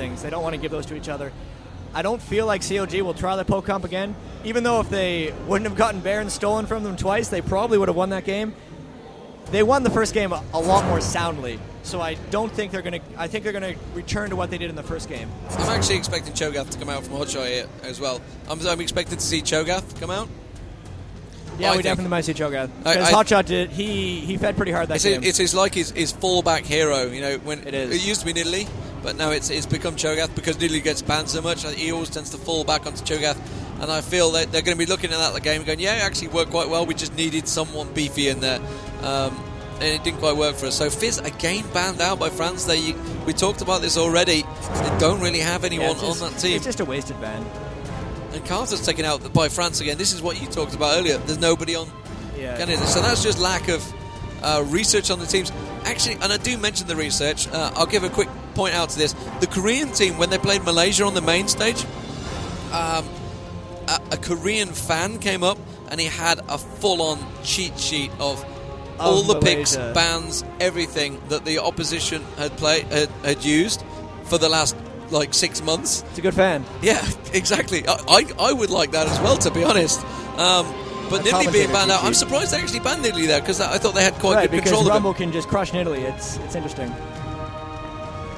things. They don't want to give those to each other. I don't feel like CLG will try the poke comp again. Even though if they wouldn't have gotten Baron stolen from them twice, they probably would have won that game. They won the first game a lot more soundly, so I don't think they're going to... I think they're going to return to what they did in the first game. I'm actually expecting Cho'Gath to come out from Hotshot here as well. I'm expected to see Cho'Gath come out. Yeah, we definitely might see Cho'Gath. Because Hotshot did... He fed pretty hard that game. It's his fallback hero, you know, when it is. It used to be Nidalee, but now it's become Cho'Gath because Nidalee gets banned so much. He always tends to fall back onto Cho'Gath. And I feel that they're going to be looking at that game and going, yeah, it actually worked quite well. We just needed someone beefy in there. And it didn't quite work for us. So Fizz, again, banned out by France. We talked about this already. They don't really have anyone on that team. It's just a wasted ban. And Carter's taken out by France again. This is what you talked about earlier. There's nobody on Canada. So that's just lack of research on the teams. Actually, and I do mention the research. I'll give a quick point out to this. The Korean team, when they played Malaysia on the main stage, a Korean fan came up and he had a full-on cheat sheet of all the picks, bans, everything that the opposition had used for the last 6 months. It's a good fan. Yeah, exactly. I would like that as well, to be honest. But Nidalee being banned out, I'm surprised they actually banned Nidalee there because I thought they had quite good control of it. Because Rumble can just crush Nidalee. It's interesting.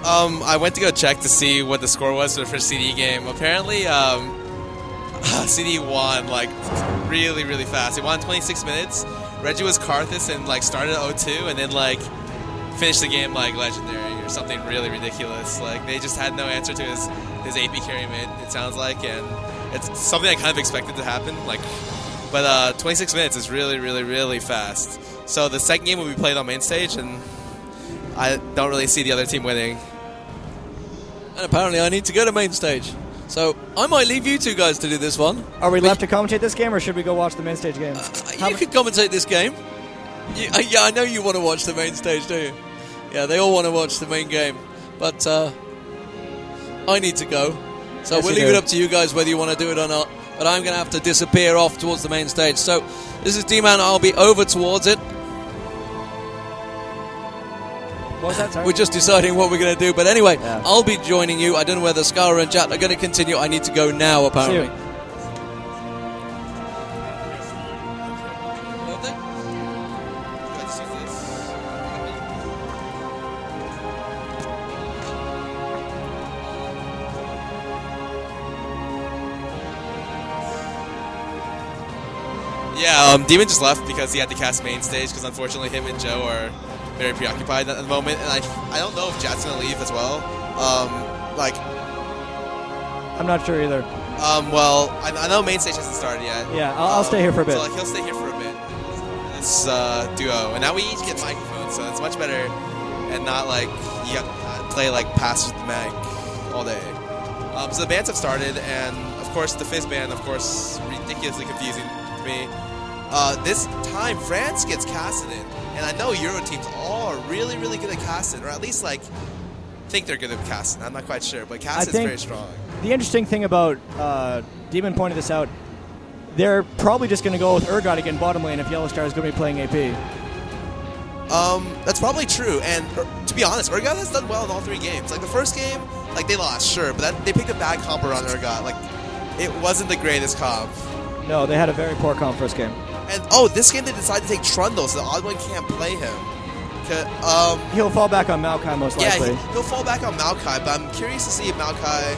I went to go check to see what the score was for the first CD game. Apparently, CD won really, really fast. It won 26 minutes. Reggie was Karthus and started at 0-2 and then finished the game legendary or something really ridiculous. They just had no answer to his AP carry mid, it sounds like, and it's something I kind of expected to happen. But 26 minutes is really, really, really fast. So the second game will be played on main stage, and I don't really see the other team winning. And apparently I need to go to main stage. So I might leave you two guys to do this one. Are we left to commentate this game, or should we go watch the main stage game? You could commentate this game. Yeah, I know you want to watch the main stage, do you? Yeah, they all want to watch the main game. But I need to go. So we'll leave it up to you guys whether you want to do it or not. But I'm going to have to disappear off towards the main stage. So this is D-Man. I'll be over towards it. What was that, sorry? We're just deciding what we're going to do. But anyway, I'll be joining you. I don't know whether Skara and Jat are going to continue. I need to go now, apparently. Yeah, Demon just left because he had to cast main stage because unfortunately him and Joe are very preoccupied at the moment, and I don't know if Jat's gonna leave as well. I'm not sure either. Well, I know main stage hasn't started yet. Yeah, I'll stay here for a bit. So he'll stay here for a bit. This duo, and now we each get microphones, so it's much better, and not you have to play pass with the mag all day. So the bans have started, and of course the Fizz ban, of course, ridiculously confusing to me. This time France gets casted in. And I know Euro teams all are really, really good at casting, or at least think they're good at casting. I'm not quite sure, but cast is very strong. The interesting thing about Demon pointed this out, they're probably just going to go with Urgot again bottom lane if Yellow Star is going to be playing AP. That's probably true. And to be honest, Urgot has done well in all 3 games. The first game, they lost, sure, but they picked a bad comp around Urgot. It wasn't the greatest comp. No, they had a very poor comp first game. And this game they decided to take Trundle, so the odd one can't play him. He'll fall back on Maokai most likely. Yeah, he'll fall back on Maokai, but I'm curious to see if Maokai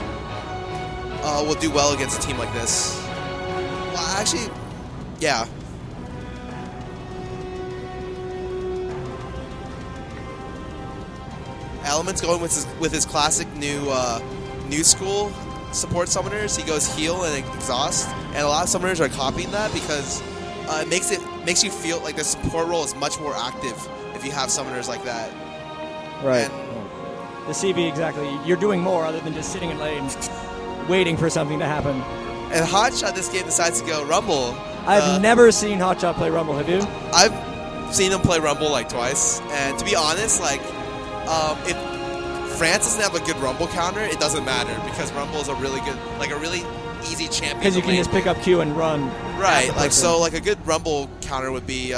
will do well against a team like this. Well, actually, yeah. Element's going with his classic new school support summoners. He goes heal and exhaust, and a lot of summoners are copying that because it makes you feel like the support role is much more active if you have summoners like that. Right. The CV, exactly. You're doing more other than just sitting in lane waiting for something to happen. And Hotshot this game decides to go Rumble. I've never seen Hotshot play Rumble, have you? I've seen him play Rumble twice, and to be honest, if France doesn't have a good Rumble counter, it doesn't matter because Rumble is a really good, a really easy champion. Because you can just pick up Q and run. Right, so a good Rumble counter would be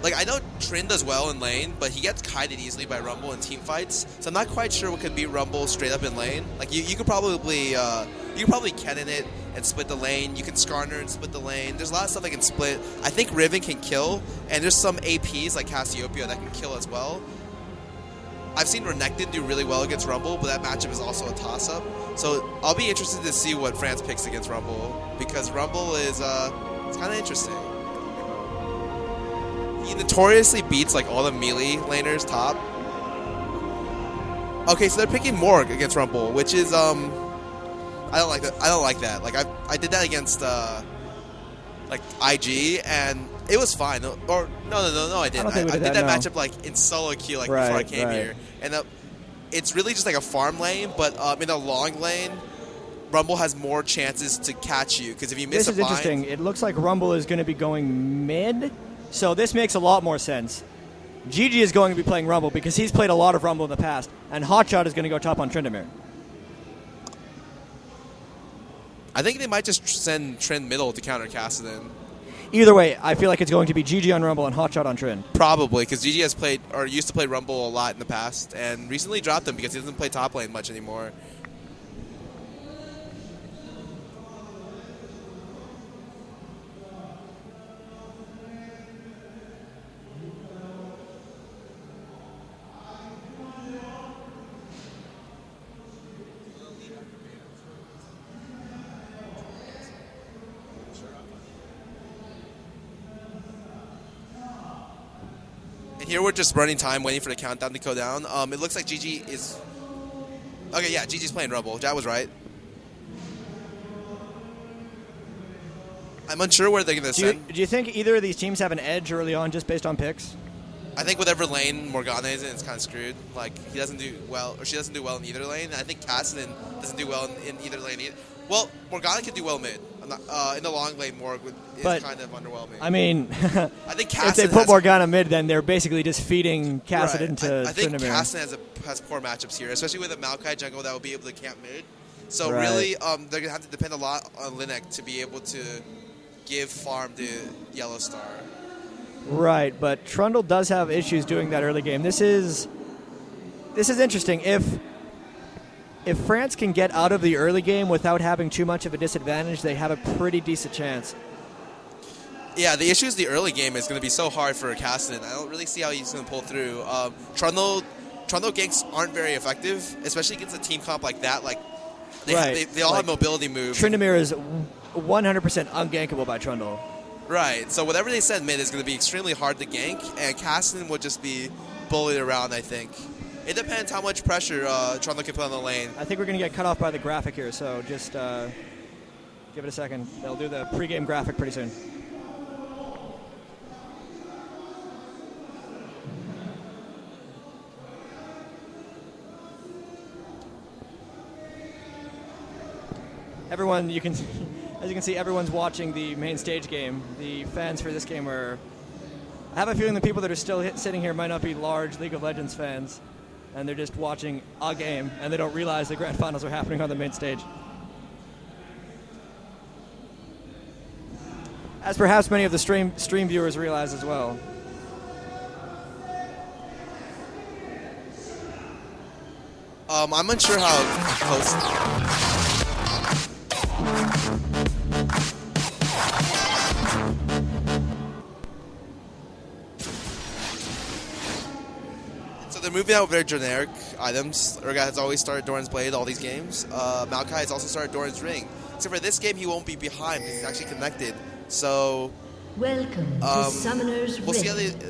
Like, I know Trin does well in lane, but he gets kited easily by Rumble in team fights, so I'm not quite sure what could beat Rumble straight up in lane. Like, you could probably Kennen it and split the lane. You can Skarner and split the lane. There's a lot of stuff that can split. I think Riven can kill, and there's some APs like Cassiopeia that can kill as well. I've seen Renekton do really well against Rumble, but that matchup is also a toss-up. So I'll be interested to see what France picks against Rumble, because Rumble is it's kind of interesting. He notoriously beats like all the melee laners top. Okay, so they're picking Morg against Rumble, which is I don't like that. I don't like that. Like I did that against like IG, and it was fine. Or no, I didn't. I did that matchup like in solo queue, like before I came here, and it's really just like a farm lane. But in a long lane, Rumble has more chances to catch you, because if you miss this is interesting. It looks like Rumble is going to be going mid, so this makes a lot more sense. GG is going to be playing Rumble because he's played a lot of Rumble in the past, and Hotshot is going to go top on Tryndamere. I think they might just send Trin middle to counter Kassadin. Either way, I feel like it's going to be GG on Rumble and Hotshot on Trin. Probably, because GG has played, or used to play Rumble a lot in the past, and recently dropped him because he doesn't play top lane much anymore. Here we're just running time, waiting for the countdown to go down. It looks like GG is... Okay, yeah, GG's playing Rumble. Jad was right. I'm unsure where they're going to send. Do you think either of these teams have an edge early on just based on picks? I think whatever lane Morgana is in, it's kind of screwed. Like, he doesn't do well, or she doesn't do well in either lane. And I think Kassadin doesn't do well in either lane either. Well, Morgana can do well mid. I'm not, in the long lane, Morg is kind of underwhelming. I mean, I think if they put Morgana mid, then they're basically just feeding Kassadin to I think Tryndamere. Kassadin has poor matchups here, especially with a Maokai jungle that will be able to camp mid. So really, they're going to have to depend a lot on Linek to be able to give farm to Yellow Star. Right, but Trundle does have issues doing that early game. This is interesting. If France can get out of the early game without having too much of a disadvantage, they have a pretty decent chance. Yeah, the issue is the early game is going to be so hard for Kassadin. I don't really see how he's going to pull through. Trundle ganks aren't very effective, especially against a team comp like that. Like they all have mobility moves. Tryndamere is 100% ungankable by Trundle. Right, so whatever they send mid is going to be extremely hard to gank, and Kassadin would just be bullied around, I think. It depends how much pressure Trundle can put on the lane. I think we're going to get cut off by the graphic here, so just give it a second. They'll do the pregame graphic pretty soon. Everyone, as you can see, everyone's watching the main stage game. The fans for this game I have a feeling the people that are still sitting here might not be large League of Legends fans, and they're just watching a game, and they don't realize the grand finals are happening on the main stage. As perhaps many of the stream viewers realize as well. I'm unsure how close... They're moving out very generic items. Urgot has always started Doran's Blade all these games. Maokai has also started Doran's Ring. Except for this game, he won't be behind because he's actually connected. So, welcome to Summoner's Ring.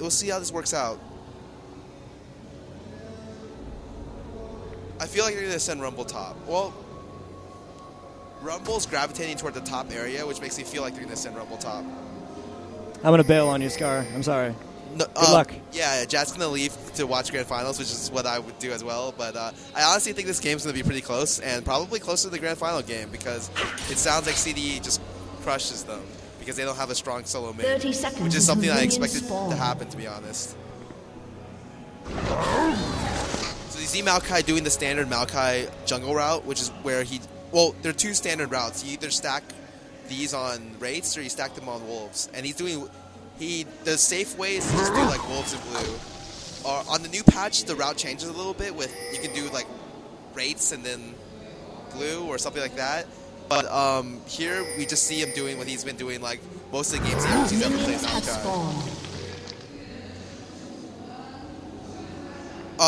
We'll see how this works out. I feel like they're going to send Rumble top. Well, Rumble's gravitating toward the top area, which makes me feel like they're going to send Rumble top. I'm going to bail on you, Scar. I'm sorry. No, good luck. Yeah, Jad's going to leave to watch Grand Finals, which is what I would do as well. But I honestly think this game's going to be pretty close, and probably closer to the Grand Final game, because it sounds like CDE just crushes them because they don't have a strong solo mid, 30 seconds which is something I expected to happen, to be honest. So you see Maokai doing the standard Maokai jungle route, which is where well, there are two standard routes. You either stack these on Wraiths or you stack them on Wolves. And he the safe way is to just do like wolves in blue. On the new patch, the route changes a little bit with you can do like rates and then blue or something like that. But here we just see him doing what he's been doing like most of the games he's ever played Maokai.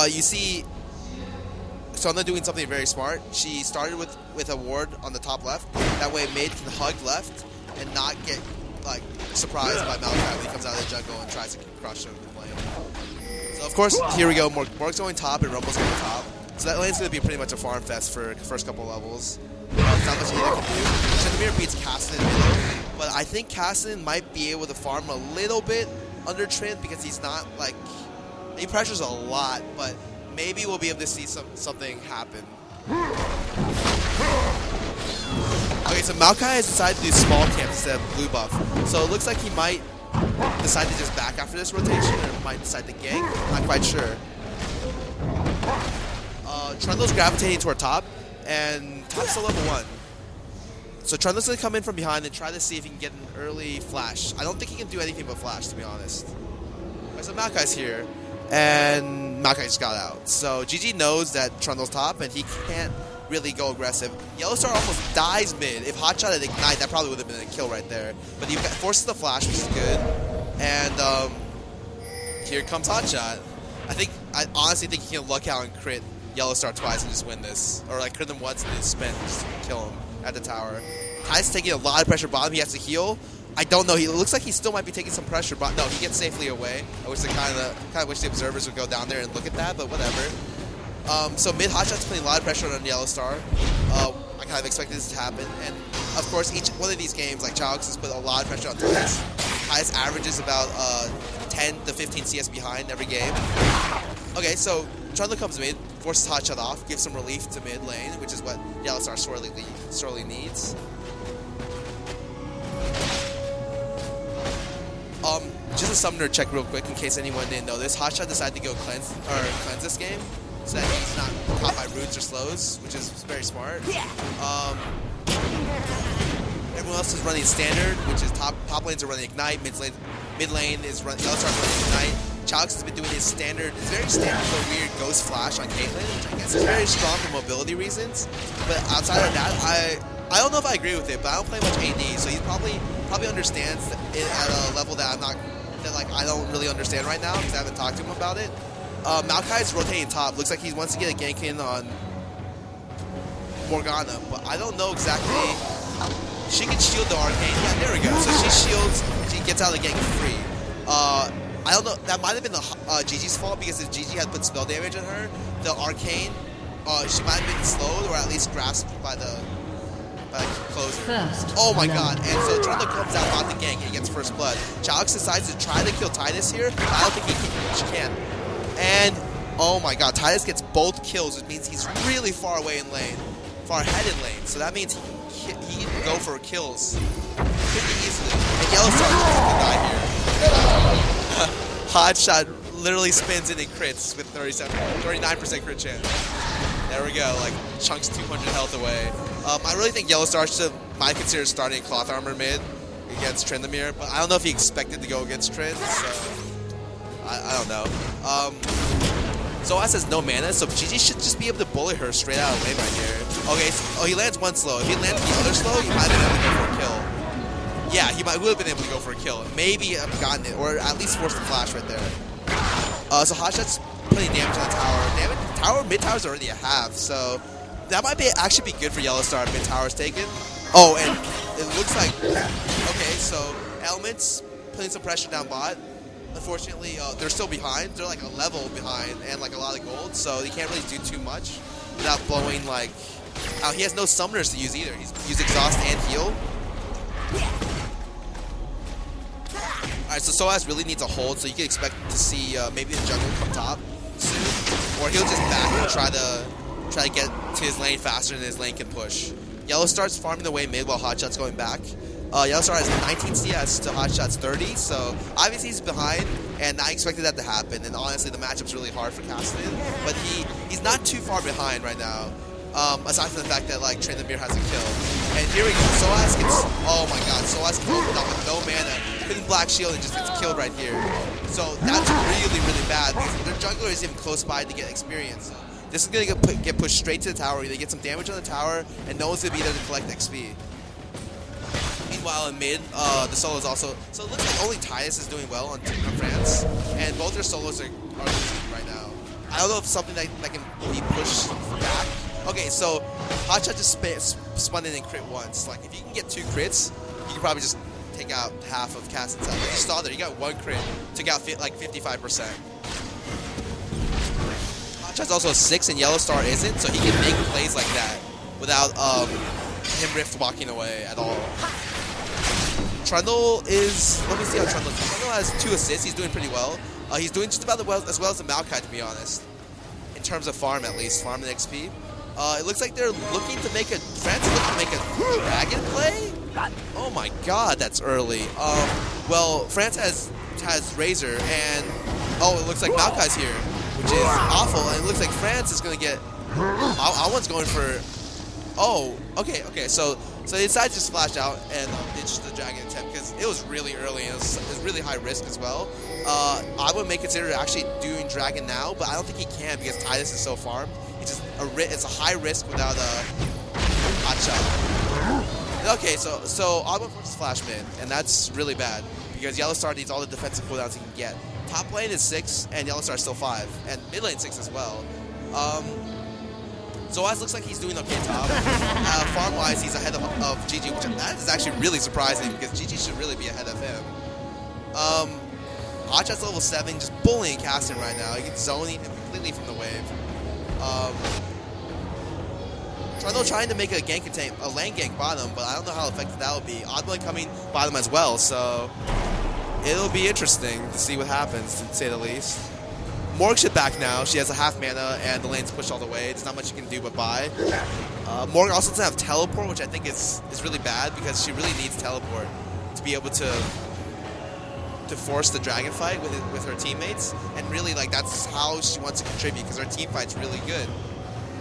You see, Sona doing something very smart. She started with a ward on the top left. That way mid can hug left and not get like surprised by Maokai when he comes out of the jungle and tries to crush him in lane. So of course, here we go. Morg's going top and Rumble's going top. So that lane's going to be pretty much a farm fest for the first couple levels. There's not much either can do. Tryndamere beats Kassadin in middle, but I think Kassadin might be able to farm a little bit under Trynd because he's not like... He pressures a lot, but maybe we'll be able to see something happen. Okay, so Maokai has decided to do small camp instead of blue buff. So it looks like he might decide to just back after this rotation, or might decide to gank. I'm not quite sure. Trundle's gravitating toward top, and top's still level 1. So Trundle's going to come in from behind and try to see if he can get an early flash. I don't think he can do anything but flash, to be honest. So Maokai's here, and Maokai just got out. So GG knows that Trundle's top, and he can't really go aggressive. Yellowstar almost dies mid. If Hotshot had Ignite, that probably would have been a kill right there. But he forces the flash, which is good. And here comes Hotshot. I honestly think he can luck out and crit Yellowstar twice and just win this. Or like crit them once and then spin just to kill him at the tower. Ty's taking a lot of pressure bottom. He has to heal. I don't know. It looks like he still might be taking some pressure, but no, he gets safely away. I wish kind of wish the observers would go down there and look at that, but whatever. So mid Hotshot's putting a lot of pressure on Yellowstar. I kind of expected this to happen, and of course each one of these games, like Chaux has put a lot of pressure on Ty's. Ty's averages about 10 to 15 CS behind every game. Okay, so Trundle comes mid, forces Hotshot off, gives some relief to mid lane, which is what Yellowstar sorely needs. Just a summoner check real quick in case anyone didn't know this. Hotshot decided to go cleanse this game so that he's not caught by roots or slows, which is very smart. Everyone else is running standard, which is top lanes are running Ignite, mid lane is Yellowstar's running Ignite. Chaux has been doing his standard, it's very standard for weird Ghost Flash on Caitlyn, which I guess is very strong for mobility reasons. But outside of that, I don't know if I agree with it, but I don't play much AD, so he probably understands it at a level that I don't really understand right now because I haven't talked to him about it. Maokai's rotating top. Looks like he wants to get a gank in on Morgana, but I don't know exactly. She can shield the arcane. Yeah, there we go. So she shields. She gets out of the gank free. I don't know. That might have been GG's fault because if GG had put spell damage on her, the arcane, she might have been slowed or at least grasped by the closer. Oh my god. And so Trundle comes out on the gank and he gets first blood. Chaux decides to try to kill Tidus here, but I don't think she can. And oh my god, Tidus gets both kills, which means he's really far away in lane, far ahead in lane. So that means he can go for kills pretty easily. And Yellowstar doesn't die here. Hotshot literally spins in and crits with 39% crit chance. There we go, like chunks 200 health away. I really think Yellowstar might consider starting Cloth Armor mid against Tryndamere, but I don't know if he expected to go against Trynd, so I don't know. Zoas has no mana, so GG should just be able to bully her straight out of lane right here. Okay, so, he lands one slow. If he landed the other slow, he might have been able to go for a kill. Yeah, he would have been able to go for a kill. Maybe have gotten it, or at least forced the flash right there. So Hotshot's putting damage on the tower. Mid tower's already a half, so that might actually be good for Yellowstar if mid tower's taken. Oh, and it looks like okay. So Elements putting some pressure down bot. Unfortunately, they're still behind. They're like a level behind and like a lot of gold, so they can't really do too much without blowing like. He has no summoners to use either. He's used exhaust and heal. Alright, so Soaz really needs a hold, so you can expect to see maybe the jungle come top soon. Or he'll just back and try to get to his lane faster than his lane can push. Yellow starts farming the way mid while Hotshot's going back. Yellowstar has 19 CS to Hotshot's 30, so obviously he's behind, and I expected that to happen. And honestly, the matchup's really hard for Kassadin, but he's not too far behind right now. Aside from the fact that like Tryndamere has a kill. And here we go, Soaz gets, oh my god, Soaz can open up with no mana. hidden black shield and just gets killed right here. So that's really, really bad because their jungler isn't even close by to get experience. So this is going to get pushed straight to the tower. They get some damage on the tower, and no one's going to be there to collect XP. Meanwhile, in mid, the solos also... So it looks like only Titus is doing well on France, and both their solos are losing right now. I don't know if something that can be pushed back. Okay, so Hotshot just spun in and crit once. Like, if you can get 2 crits, you can probably just take out half of Caston's health. You saw there, you got 1 crit, took out like 55%. Hotshot's also 6 and Yellow Star isn't, so he can make plays like that without him Rift walking away at all. Trundle is... Let me see how Trundle... Trundle has 2 assists. He's doing pretty well. He's doing just about as well as the Maokai, to be honest. In terms of farm, at least. Farm and XP. It looks like they're looking to make a... France is looking to make a dragon play? Oh my god, that's early. Well, France has Razor, and... Oh, it looks like Maokai's here, which is awful. And it looks like France is going to get... Alwan's going for... Oh, okay. So they decided to just flash out and ditch the dragon attempt because it was really early and it was really high risk as well. I would may consider actually doing dragon now, but I don't think he can because Titus is so farmed. It's just it's a high risk without a hot shot. Okay, so Alban forces flash mid, and that's really bad because Yellow Star needs all the defensive cooldowns he can get. Top lane is 6 and Yellow Star is still 5, and mid lane 6 as well. Zoaz looks like he's doing okay top. Farm-wise, he's ahead of GG, which that is actually really surprising because GG should really be ahead of him. Hotshot's level 7, just bullying Caston right now. He's zoning him completely from the wave. Trundle trying to make a lane gank bottom, but I don't know how effective that will be. Oddblood coming bottom as well, so it'll be interesting to see what happens, to say the least. Morg should back now. She has a half mana, and the lane's pushed all the way. There's not much you can do but buy. Morg also doesn't have teleport, which I think is really bad because she really needs teleport to be able to force the dragon fight with her teammates. And really, like, that's how she wants to contribute because her team fight's really good.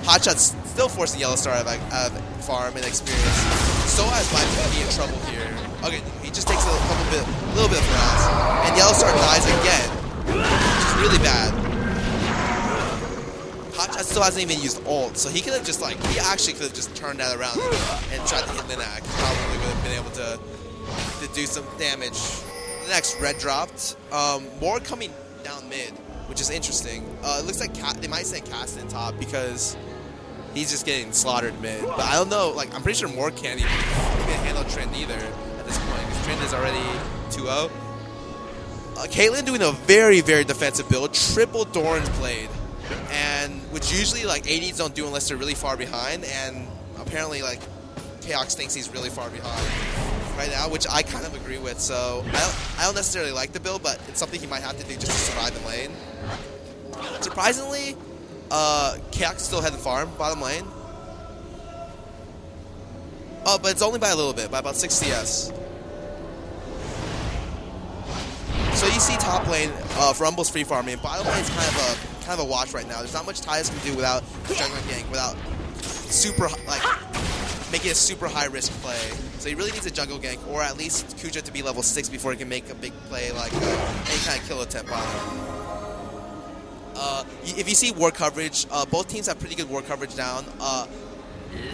Hotshot's still forcing Yellow Star out of farm and experience. Zoaz might be in trouble here. Okay, he just takes a little bit of harass, and Yellow Star dies again, which is really bad. Hotshot still hasn't even used ult, so he could have just he actually could have just turned that around and tried to hit Linak. Probably would have been able to do some damage. The next red dropped. More coming down mid, which is interesting. It looks like they might send Caston top because he's just getting slaughtered mid. But I don't know. Like, I'm pretty sure More can't even handle Trend either at this point because Trend is already 2-0. Caitlyn doing a very, very defensive build. Triple Doran's played. And which usually ADs don't do unless they're really far behind, and apparently Chaox thinks he's really far behind right now, which I kind of agree with. So I don't necessarily like the build, but it's something he might have to do just to survive the lane. Surprisingly, Chaox still had the farm bottom lane. Oh, but it's only by a little bit, by about 6 CS. So you see top lane for Rumble's free farming. Bottom lane is kind of a watch right now. There's not much Titus can do without jungling gank, without making a super high risk play. So he really needs a jungle gank, or at least Kuja to be level 6 before he can make a big play like any kind of kill attempt bottom. If you see ward coverage, both teams have pretty good ward coverage down.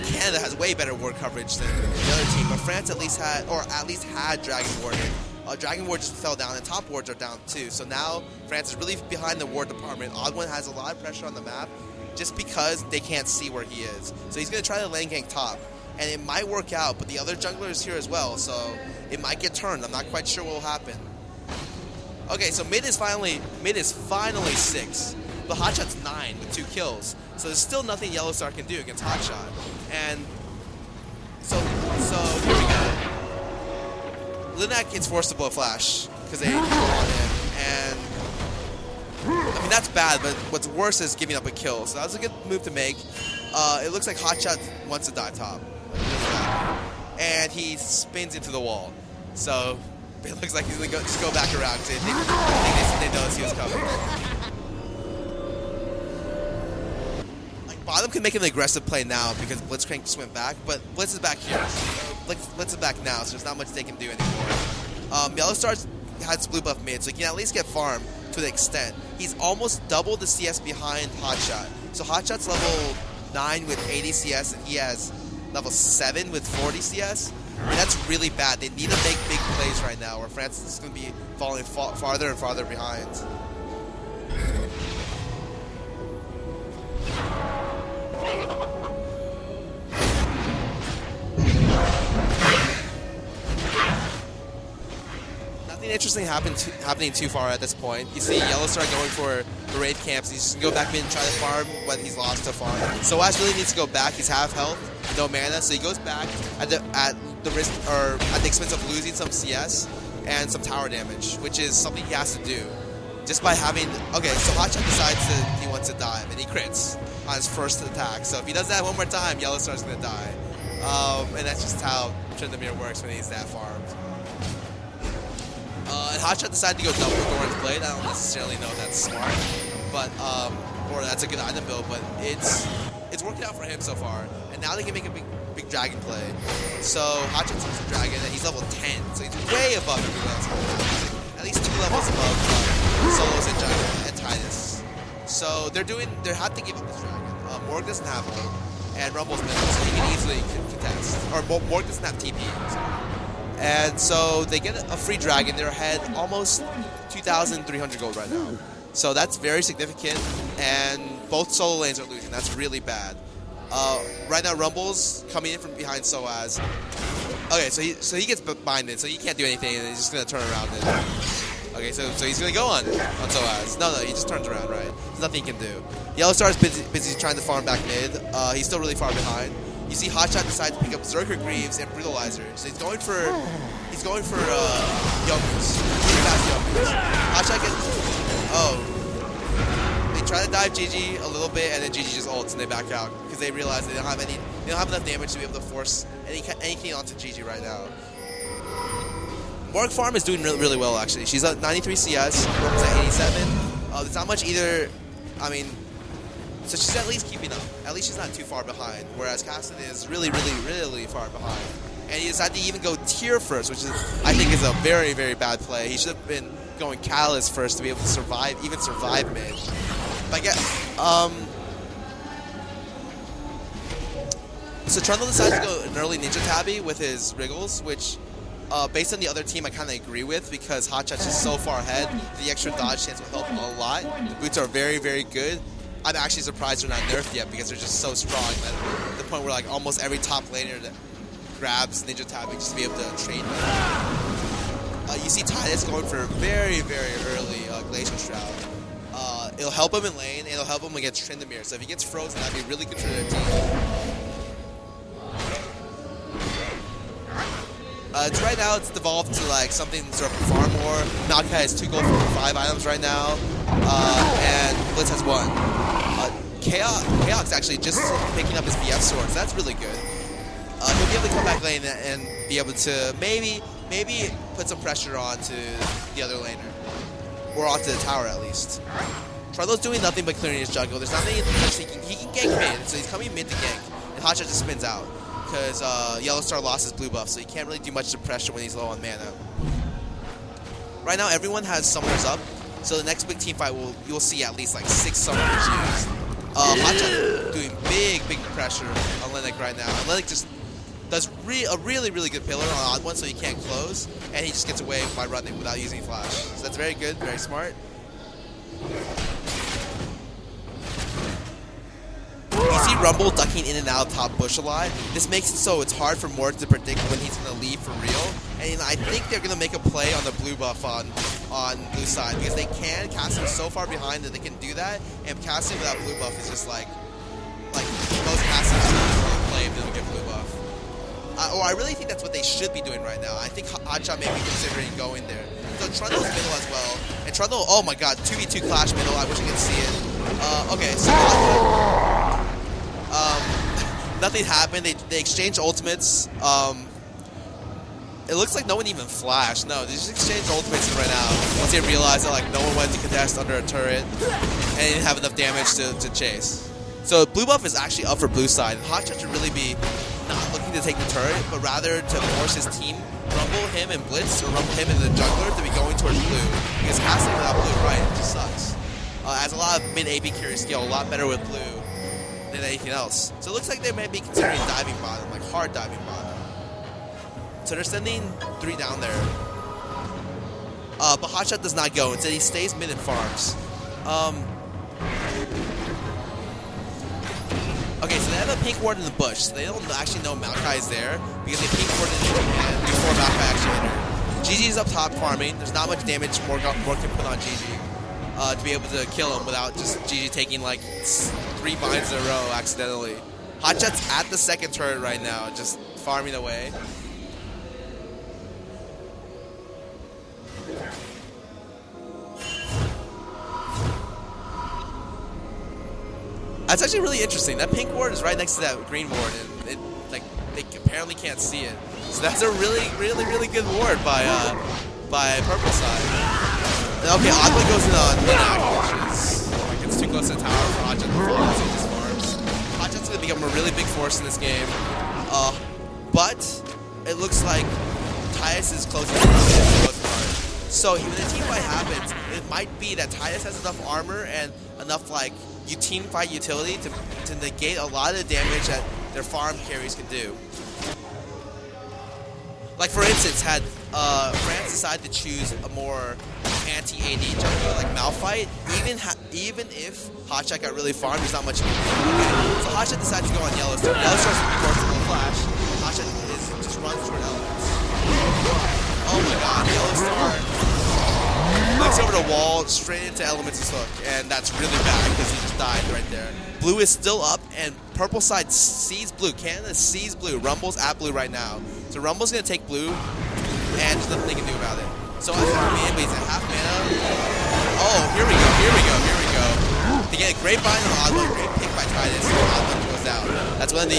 Canada has way better ward coverage than the other team, but France at least had Dragon Warded. Dragon Ward just fell down, and top wards are down too. So now France is really behind the ward department. Odd1 has a lot of pressure on the map just because they can't see where he is. So he's going to try to lane gank top, and it might work out, but the other jungler is here as well, so it might get turned. I'm not quite sure what will happen. Okay, so mid is finally 6. The Hotshot's 9 with 2 kills. So there's still nothing Yellow Star can do against Hotshot. And so here we go. Linak gets forced to blow flash because they on him, and I mean that's bad. But what's worse is giving up a kill. So that was a good move to make. It looks like Hotshot wants to die top, and he spins into the wall. So it looks like he's gonna just go back around because they noticed he was coming. Bottom can make an aggressive play now because Blitzcrank just went back, but Blitz is back here. Blitz is back now, so there's not much they can do anymore. Yellowstar has blue buff mid, so he can at least get farm to an extent. He's almost double the CS behind Hotshot. So Hotshot's level 9 with 80 CS, and he has level 7 with 40 CS. And that's really bad. They need to make big plays right now, or Francis is going to be falling farther and farther behind. Nothing interesting happening too far at this point. You see Yellowstar going for the raid camps. He's just going to go back in and try to farm when he's lost to farm. Soaz really needs to go back. He's half health, no mana, so he goes back at the risk or at the expense of losing some CS and some tower damage, which is something he has to do. Just by having... Okay, so Hotshot decides that he wants to dive, and he crits on his first attack. So if he does that one more time, Yellowstar's going to die. And that's just how Tryndamere works when he's that farmed. And Hotshot decided to go double Doran's Blade. I don't necessarily know if that's smart, but or that's a good item build, but it's working out for him so far. And now they can make a big dragon play. So Hotshot takes a dragon, and he's level 10, so he's way above everyone else. At least 2 levels above Solos and Jungle and Titus. So they have to give up this dragon. Morg doesn't have ult, and Rumble's middle, so he can easily contest. Or Morg doesn't have TP. And so they get a free dragon. They're ahead almost 2,300 gold right now. So that's very significant, and both solo lanes are losing. That's really bad. Right now, Rumble's coming in from behind Soaz. Okay, so he gets binded, so he can't do anything, and he's just going to turn around. Okay, so he's going to go on Soaz. No, he just turns around, right? There's nothing he can do. Yellowstar's busy trying to farm back mid. He's still really far behind. You see Hotshot decide to pick up Zerker Greaves and Brutalizer. So he's going for Youngers. Really fast Youngers. Hotshot gets they try to dive GG a little bit, and then GG just ults and they back out because they realize they don't have enough damage to be able to force anything onto GG right now. Morg farm is doing really well actually. She's at 93 CS, Morg's at 87. There's not much either. I mean, so she's at least keeping up. At least she's not too far behind. Whereas Caston is really far behind. And he decided to even go tier first, which I think is a very, very bad play. He should have been going Catalyst first to be able to survive mid. But I guess, so Trundle decided to go an early Ninja Tabby with his Wriggles, which based on the other team I kind of agree with because Hotshot's just so far ahead. The extra dodge chance will help a lot. The boots are very, very good. I'm actually surprised they're not nerfed yet because they're just so strong that the point where like almost every top laner that grabs Ninja Tabby just to be able to trade them. You see Titus going for a very, very early Glacier Shroud. It'll help him in lane, and it'll help him against Tryndamere. So if he gets frozen, that'd be really good for their team. Right now, it's devolved to like something sort of far more. Malka has 2 gold for 5 items right now, and Blitz has 1. Chaos actually just picking up his BF swords. That's really good. He'll be able to come back lane and be able to maybe put some pressure onto the other laner, or onto the tower at least. Trundle's doing nothing but clearing his jungle. There's nothing he can gank mid, so he's coming mid to gank, and Hotshot just spins out because Yellowstar lost his blue buff, so he can't really do much to pressure when he's low on mana. Right now, everyone has summoners up, so the next big team fight you'll see at least like 6 summoners used. Hotshot doing big pressure on Lennox right now. And Lennox just does a really good pillar on odd one, so he can't close, and he just gets away by running without using flash. So that's very good, very smart. You see Rumble ducking in and out top bush a lot. This makes it so it's hard for Morg to predict when he's going to leave for real. And I think they're going to make a play on the blue buff on blue side because they can. Cassim's so far behind that they can do that. And Cassim without blue buff is just like most Cassims will play if they don't get blue buff. Or I really think that's what they should be doing right now. I think Hotshot may be considering going there. So Trundle's middle as well. And Trundle, oh my god, 2v2 clash middle. I wish I could see it. Okay, so nothing happened. They exchanged ultimates. It looks like no one even flashed. No, they just exchanged ultimates right now. Once they realized that like no one went to contest under a turret and they didn't have enough damage to chase. So blue buff is actually up for blue side. And Hotshot should really be not looking to to take the turret, but rather to force his team, rumble him and blitz, or rumble him and the jungler to be going towards blue. Because casting without blue, right, it just sucks. As a lot of mid-AP carries scale a lot better with blue than anything else. So it looks like they may be considering diving bottom, like hard diving bottom. So they're sending 3 down there. But Hotshot does not go. Instead, he stays mid and farms. Okay, so they have a pink ward in the bush, so they don't actually know Maokai is there because they pink warded it before Maokai actually entered. GG's up top farming. There's not much damage more can put on GG to be able to kill him without just GG taking like 3 binds in a row accidentally. Hotshot's at the second turret right now, just farming away. That's actually really interesting. That pink ward is right next to that green ward, and they apparently can't see it. So that's a really good ward by purple side. And okay, Aqua goes in on which is like it's too close to the tower for Hotshot to fall, so he just farms. Hotshot's gonna become a really big force in this game, but it looks like Tyus is closing the most part. So when the team fight happens, it might be that Tyus has enough armor and enough like team fight utility to negate a lot of the damage that their farm carries can do. Like for instance, had France decided to choose a more anti-AD jungler like Malphite, even if Hotshot got really farmed, there's not much you can do. Okay. So Hotshot decides to go on Yellowstar. Yellowstar's forceful flash. Hotshot just runs toward elements. Oh my god, Yellowstar knocks over the wall, straight into Element's hook, and that's really bad because he just died right there. Blue is still up, and purple side sees blue. Canada sees blue. Rumble's at blue right now. So Rumble's going to take blue, and there's nothing they can do about it. So I think he's at half mana. Oh, here we go. They get a great bind on Oddly, great pick by Titus, and Oddly goes down. That's one of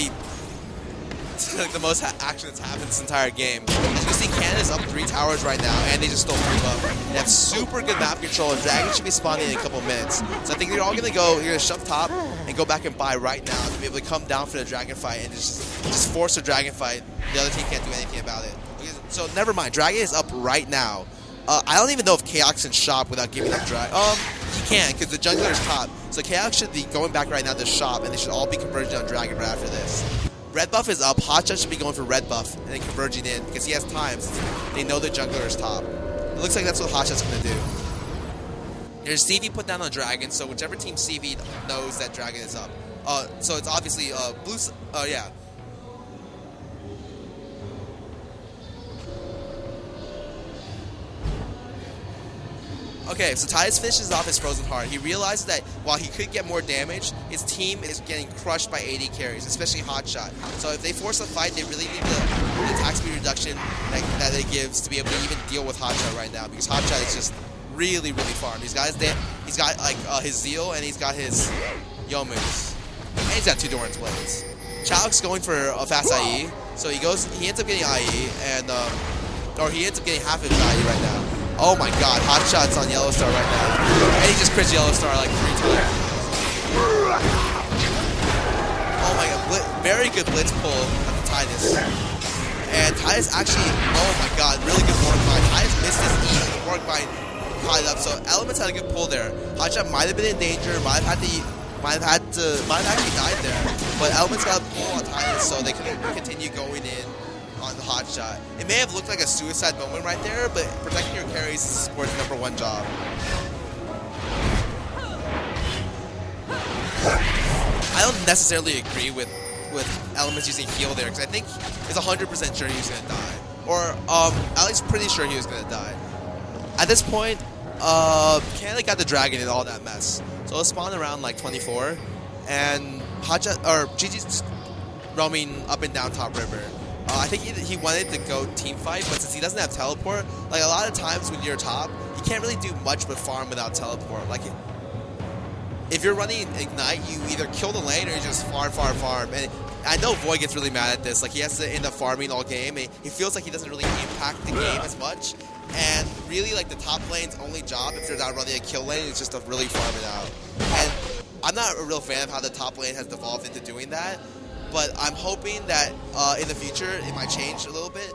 the most action that's happened this entire game. As you see, Canada's up 3 towers right now, and they just stole 3 buff. They have super good map control, and Dragon should be spawning in a couple minutes. So I think they're all going to go, you're going to shove top and go back and buy right now to be able to come down for the Dragon fight and just force a Dragon fight. The other team can't do anything about it. So never mind, Dragon is up right now. I don't even know if Chaos can shop without giving up Dragon. He can, because the jungler is top. So Chaos should be going back right now to shop, and they should all be converging on Dragon right after this. Red buff is up. Hotshot should be going for red buff and then converging in because he has time since they know the jungler is top. It looks like that's what Hotshot's going to do. There's CV put down on Dragon, so whichever team CV knows that Dragon is up. So it's obviously blue. Yeah. Okay, so Tyus finishes off his Frozen Heart. He realizes that while he could get more damage, his team is getting crushed by AD carries, especially Hotshot. So if they force a fight, they really need the attack speed reduction that it gives to be able to even deal with Hotshot right now, because Hotshot is just really farmed. He's got like his Zeal, and he's got his Youmu's, and he's got 2 Doran's Blades. Chalk's going for a fast IE, so he ends up getting IE, and or he ends up getting half of his IE right now. Oh my god, Hotshot's on Yellowstar right now. And he just crits Yellowstar like 3 times. Oh my god, very good blitz pull on the Titus. And Titus actually, oh my god, really good Warwick bind. Titus missed his E, and Warwick bind caught it up. So Elements had a good pull there. Hotshot might have been in danger, might have actually died there. But Elements got a pull on Titus, so they couldn't continue going in on the Hotshot. It may have looked like a suicide moment right there, but protecting your carries is Sport's #1 job. I don't necessarily agree with Elements using heal there, because I think it's 100% sure he was going to die. Or at least pretty sure he was going to die. At this point, Canada got the Dragon in all that mess. So it'll spawn around like 24, and Hotshot, or GG's just roaming up and down top river. I think he wanted to go team fight, but since he doesn't have teleport, like a lot of times when you're top, you can't really do much but farm without teleport. Like if you're running Ignite, you either kill the lane or you just farm. And I know Void gets really mad at this. Like he has to end up farming all game. And he feels like he doesn't really impact the game as much. And really, like the top lane's only job if they're not running a kill lane is just to really farm it out. And I'm not a real fan of how the top lane has devolved into doing that. but I'm hoping that in the future it might change a little bit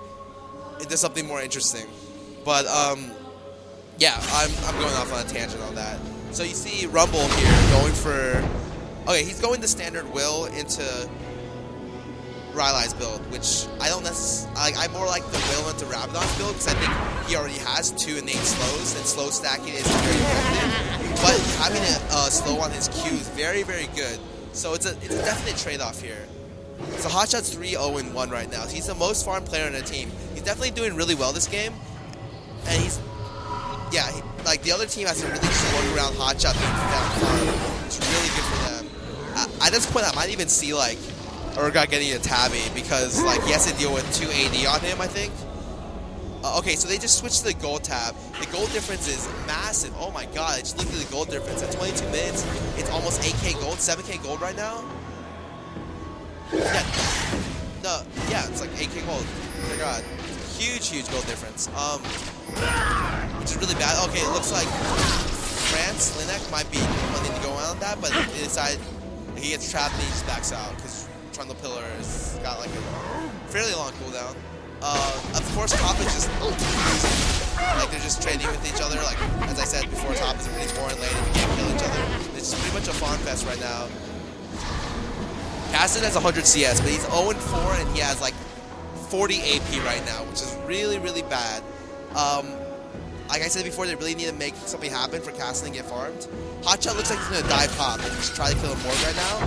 into something more interesting. But yeah, I'm going off on a tangent on that. So you see Rumble here going for... Okay, he's going the standard Will into Rylai's build, which I don't necessarily... I more like the Will into Rabadon's build, because I think he already has 2 innate slows, and slow stacking is very effective. But having a slow on his Q is very, very good. So it's a definite trade-off here. So Hotshot's 3-0-1 right now. He's the most farmed player on the team. He's definitely doing really well this game, and he's... Yeah, like the other team has to really just work around Hotshot being found farm. It's really good for them. At this point, I might even see like Urgot getting a Tabby because like he has to deal with 2 AD on him, I think. Okay, so they just switched to the gold tab. The gold difference is massive. Oh my god, just look at the gold difference. At 22 minutes, it's almost 8k gold, 7k gold right now. Yeah, it's like 8k gold. Oh my god. Huge gold difference. Which is really bad. Okay, it looks like France, Linek might be planning to go on that, but they decide he gets trapped and he just backs out because Trundle Pillar has got like a fairly long cooldown. Of course, top is just like they're just trading with each other. Like as I said before, top is a really boring lane if you can't kill each other. It's just pretty much a farm fest right now. Caston has 100 CS, but he's 0-4 and he has like 40 AP right now, which is really, really bad. Like I said before, they really need to make something happen for Caston to get farmed. Hotshot looks like he's going to dive top and just try to kill him more right now.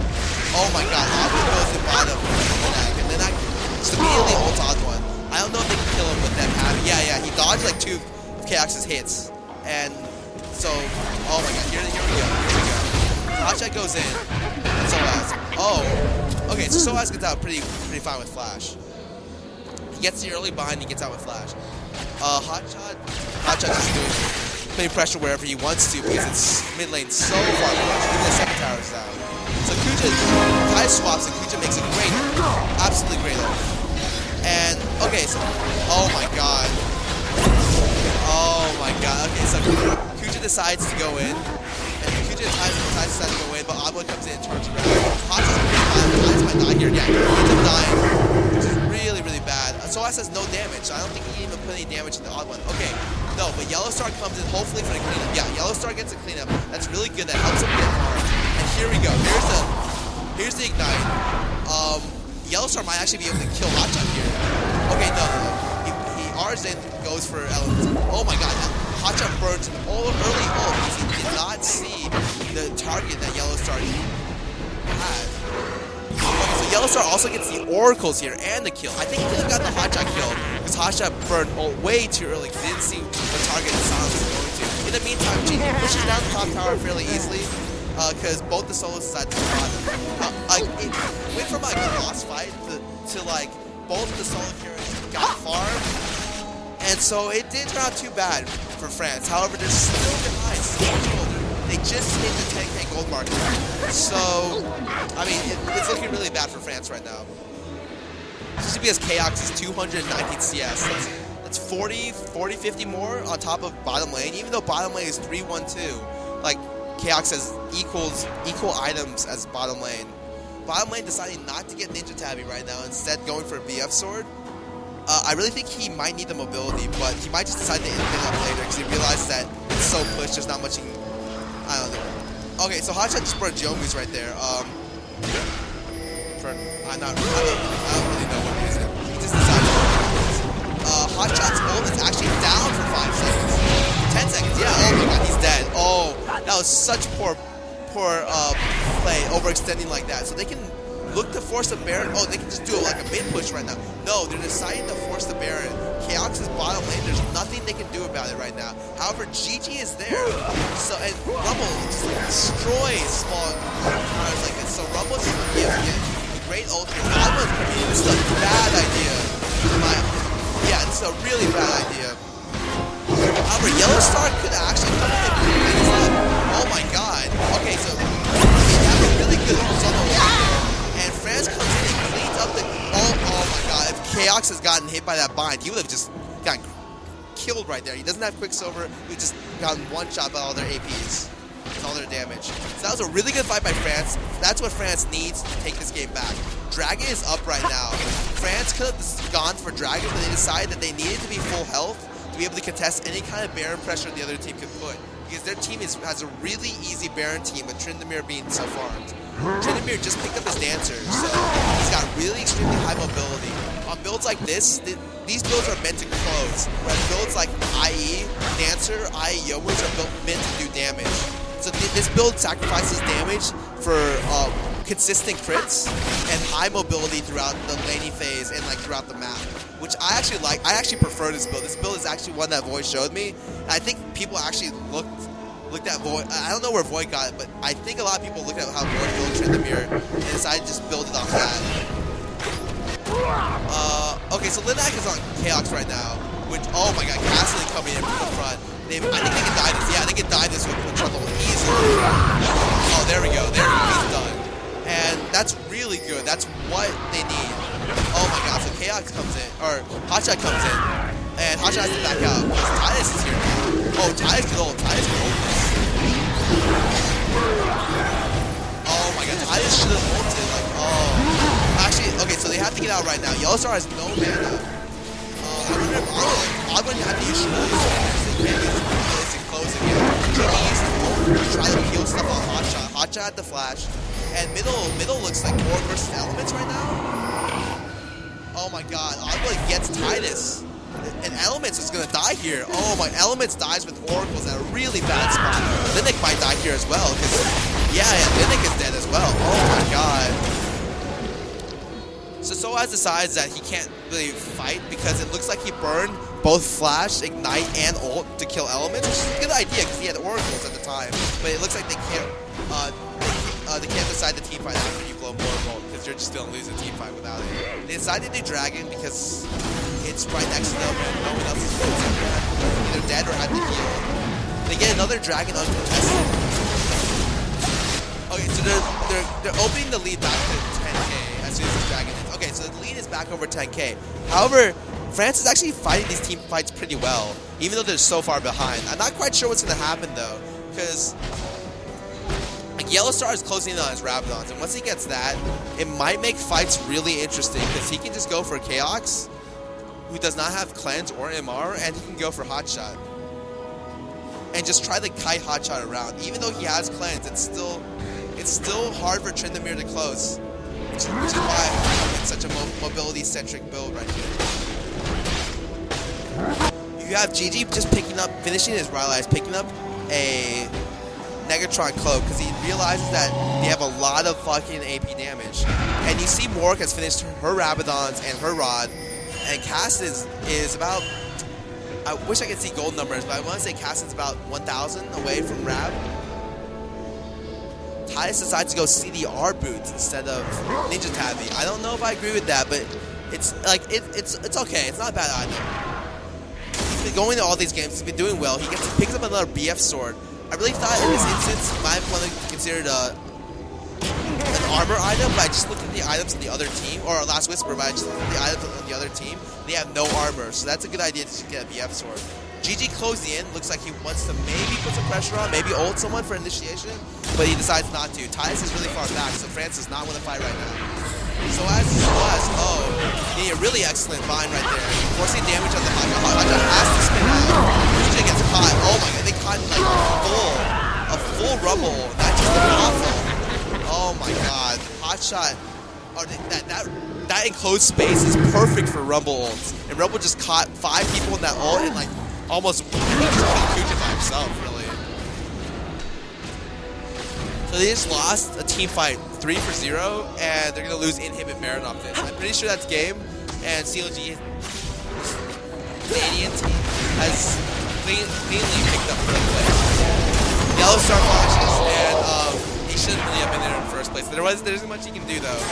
Oh my god, Abu goes to bottom, and then I just immediately ult on one. I don't know if they can kill him with them having... Yeah, he dodged like 2 of KX's hits. And so, oh my god, here we go. So Hotshot goes in, and Soaz. Oh, okay, so Soaz gets out pretty fine with Flash. He gets the early bind, he gets out with Flash. Hotshot just putting pressure wherever he wants to because it's mid lane so far pushed. Even the second tower is down. So Kuja tie swaps and Kuja makes a great, absolutely great ult. And okay, so oh my god. Okay, so Kuja decides to go in, and Kuja decides to go in, but Abba comes in and turns around. Hotshot's might die here. Yeah, he ends up dying, which is really, really bad. Soaz has no damage. I don't think he even put any damage in the odd one. Okay, no, but Yellowstar comes in hopefully for the cleanup. Yeah, Yellowstar gets a cleanup. That's really good. That helps him get farm. And here we go. Here's the ignite. Yellowstar might actually be able to kill Hotshot here. Okay, no. He R's in, goes for elements. Oh my god, Hotshot burns an early ult because he did not see the target that Yellowstar had. So Yellowstar also gets the oracles here and the kill. I think he could have gotten the Hotshot kill because Hotshot burned ult way too early because he didn't see the target that Silence was going to. In the meantime, GG pushes down the top tower fairly easily because both the solos decided to bottom. It went from like a lost fight to like both the solo carriers got farmed, and so it didn't turn out too bad for France. However, they're still behind so much gold. They just hit the 10k gold mark. So, I mean, it's looking really bad for France right now. Just because Chaos is 219 CS. That's 40, 50 more on top of bottom lane, even though bottom lane is 3-1-2. Like, Chaos has equal items as bottom lane. Bottom lane deciding not to get Ninja Tabby right now, instead going for a BF sword. I really think he might need the mobility, but he might just decide to input up later because he realizes that it's so pushed, there's not much he can... I don't know. Okay, so Hotshot just brought Jomis right there. I don't really know what he is. He just decided to Hotshot's ult is actually down for 5 seconds. 10 seconds, yeah, oh my god, he's dead. Oh, that was such poor play, overextending like that. So they can look to force the Baron. Oh, they can just do it like a mid push right now. No, they're deciding to force the Baron. Chaos is bottom lane. There's nothing they can do about it right now. However, GG is there. So and Rumble just destroys small counters like this. So Rumble's just gonna give a great ult here. This is a bad idea. Yeah, this is a really bad idea. However, Yellowstar could actually come in and clean this up. Oh my god. Okay, so that was really good. And France comes in and cleans up the... Oh my god. If Chaos has gotten hit by that bind, he would have just gotten killed right there. He doesn't have Quicksilver. He just gotten one shot by all their APs and all their damage. So that was a really good fight by France. That's what France needs to take this game back. Dragon is up right now. France could have gone for Dragon, but they decided that they needed to be full health to be able to contest any kind of Baron pressure the other team could put. Because their team has a really easy Baron team with Tryndamere being so farmed. Tryndamere just picked up his Dancer, so he's got really extremely high mobility. On builds like this, these builds are meant to close, whereas builds like IE, Dancer, IE, Yowers are meant to do damage. So this build sacrifices damage for consistent crits and high mobility throughout the laning phase and like throughout the map, which I actually like. I actually prefer this build. This build is actually one that Void showed me. And I think people actually looked at Void. I don't know where Void got it, but I think a lot of people looked at how Void built Tryndamere and decided to just build it off that. Okay, so Linak is on Chaos right now, which, oh my god, Castle coming in from the front. I think they can die this. Yeah, they can die this with trouble easily. Oh, there we go. He's done. And that's really good. That's what they need. Oh my god, so Chaos comes in, or Hotshot comes in, and Hotshot has to back out because Tidus is here now. Oh, Tidus can ult this. Oh my god, Tidus should have ulted, like, oh. Actually, okay, so they have to get out right now. Yellowstar has no mana. I wonder if Ogwen had the issue of this close again. Jimmy used the ult to try to heal stuff on Hotshot. Hotshot had the flash. And middle looks like Orc versus Elements right now. Oh my god, Ogwen gets Tidus. And Elements is gonna die here. Oh my, Elements dies with Oracles at a really bad spot. Linux might die here as well, because, yeah, Linux is dead as well. Oh my god. So Soaz decides that he can't really fight because it looks like he burned both Flash, Ignite, and Ult to kill Elements, which is a good idea because he had Oracles at the time. But it looks like they can't decide the team fight after you blow more Ult because you're just gonna lose a team fight without it. They decided to do Dragon because it's right next to them and no one else is either dead or had to heal. They get another Dragon uncontested. Okay, so they're opening the lead back to 10k as soon as the Dragon is. Okay, so the lead is back over 10k. However, France is actually fighting these team fights pretty well, even though they're so far behind. I'm not quite sure what's going to happen though, because like, Yellowstar is closing in on his Rabadons, and once he gets that, it might make fights really interesting, because he can just go for Chaos, who does not have Cleanse or MR, and he can go for Hotshot. And just try to kite Hotshot around. Even though he has Cleanse, it's still hard for Tryndamere to close. Which is why it's such a mobility-centric build right here. You have GG just finishing his Rylai's, picking up a Negatron Cloak because he realizes that they have a lot of fucking AP damage. And you see Mork has finished her Rabadons and her Rod, and Caston is about, I wish I could see gold numbers, but I want to say Caston's about 1,000 away from Rab. Tidus decides to go CDR boots instead of Ninja Tabby. I don't know if I agree with that, but it's like it's okay. It's not a bad item. He's been going to all these games. He's been doing well. He picks up another BF sword. I really thought in this instance he might want to consider an armor item, but I just looked at the items on the other team, or Last Whisper, but I just looked at the items on the other team. They have no armor, so that's a good idea to just get a BF sword. GG closed the in. Looks like he wants to maybe put some pressure on, maybe ult someone for initiation, but he decides not to. Tidus is really far back, so France does not want to fight right now. So as getting a really excellent bind right there, forcing damage on the Hotshot. Hotshot has to spin out. GG gets caught. Oh my god, they caught like a full rumble, not just a awful. Oh my god, Hotshot. That enclosed space is perfect for Rumble ults, and Rumble just caught 5 people in that ult and like almost Kuja by himself, really. So they just lost a team fight 3-0, and they're gonna lose Inhibit Baron off this. I'm pretty sure that's game, and CLG Canadian team has cleanly picked up first place. Yellowstar flashes, and he shouldn't really have been there in the first place. There isn't much he can do though.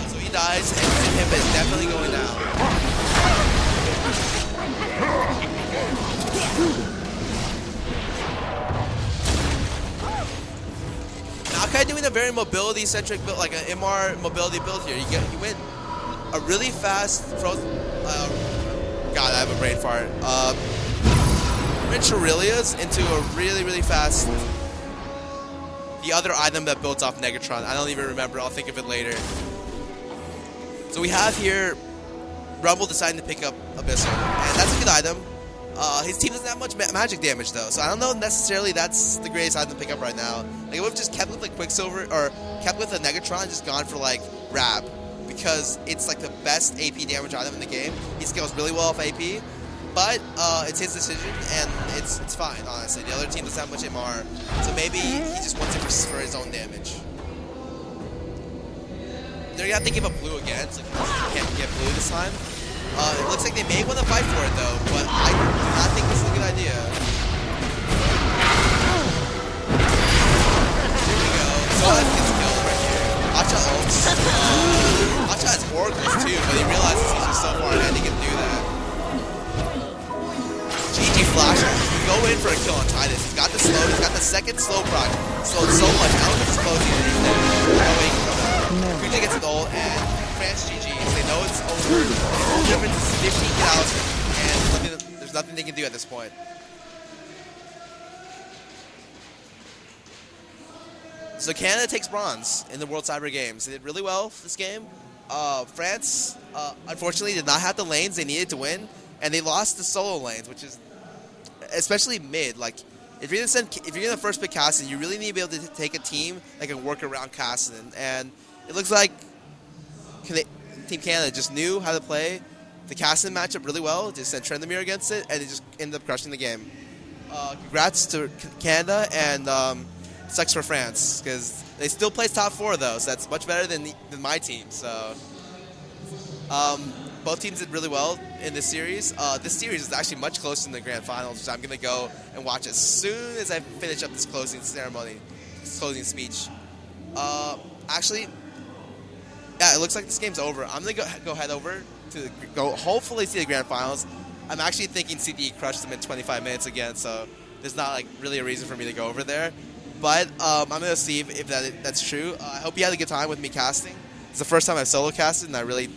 So he dies, and Inhibit is definitely going down. Maokai doing a very mobility-centric build, like an MR mobility build here. He went a really fast frozen. God, I have a brain fart. Went Shurelia's into a really fast. The other item that builds off Negatron. I don't even remember. I'll think of it later. So we have here Rumble deciding to pick up Abyssal, and that's a good item. His team doesn't have much magic damage though, so I don't know necessarily that's the greatest item to pick up right now. Like, it would have just kept with like Quicksilver or kept with a Negatron, and just gone for like Rab, because it's like the best AP damage item in the game. He scales really well off AP, but it's his decision, and it's fine, honestly. The other team doesn't have much MR, so maybe he just wants it for his own damage. They're gonna have to give up blue again, so he can't get blue this time. It looks like they may want to fight for it though, but I do not think this is a good idea. Here we go. Zoaz gets killed right here. Acha ults. Acha has oracles too, but he realizes he's just so far ahead he can do that. GG Flash go in for a kill on Titus. He's got the slow, he's got the second slow proc. Slowed so much. I don't think it's closing anything. Kuja gets an ult, and France GG. They know it's over. The goal difference is 15,000, and there's nothing they can do at this point. So Canada takes bronze in the World Cyber Games. They did really well this game. France, unfortunately, did not have the lanes they needed to win, and they lost the solo lanes, which is especially mid. Like, if you're gonna first pick Cassin, you really need to be able to take a team that can work around Cassin, and it looks like Team Canada just knew how to play the Cassin matchup really well. Just sent Trendemir against it, and it just ended up crushing the game. Congrats to Canada, and sucks for France, because they still place top 4 though, so that's much better than my team. So both teams did really well in this series. This series is actually much closer than the grand finals, which I'm going to go and watch as soon as I finish up this closing ceremony, this closing speech. Actually, yeah, it looks like this game's over. I'm going to go head over to hopefully see the grand finals. I'm actually thinking CDE crushed them in 25 minutes again, so there's not like really a reason for me to go over there. But I'm going to see if that's true. I hope you had a good time with me casting. It's the first time I've solo casted, and I really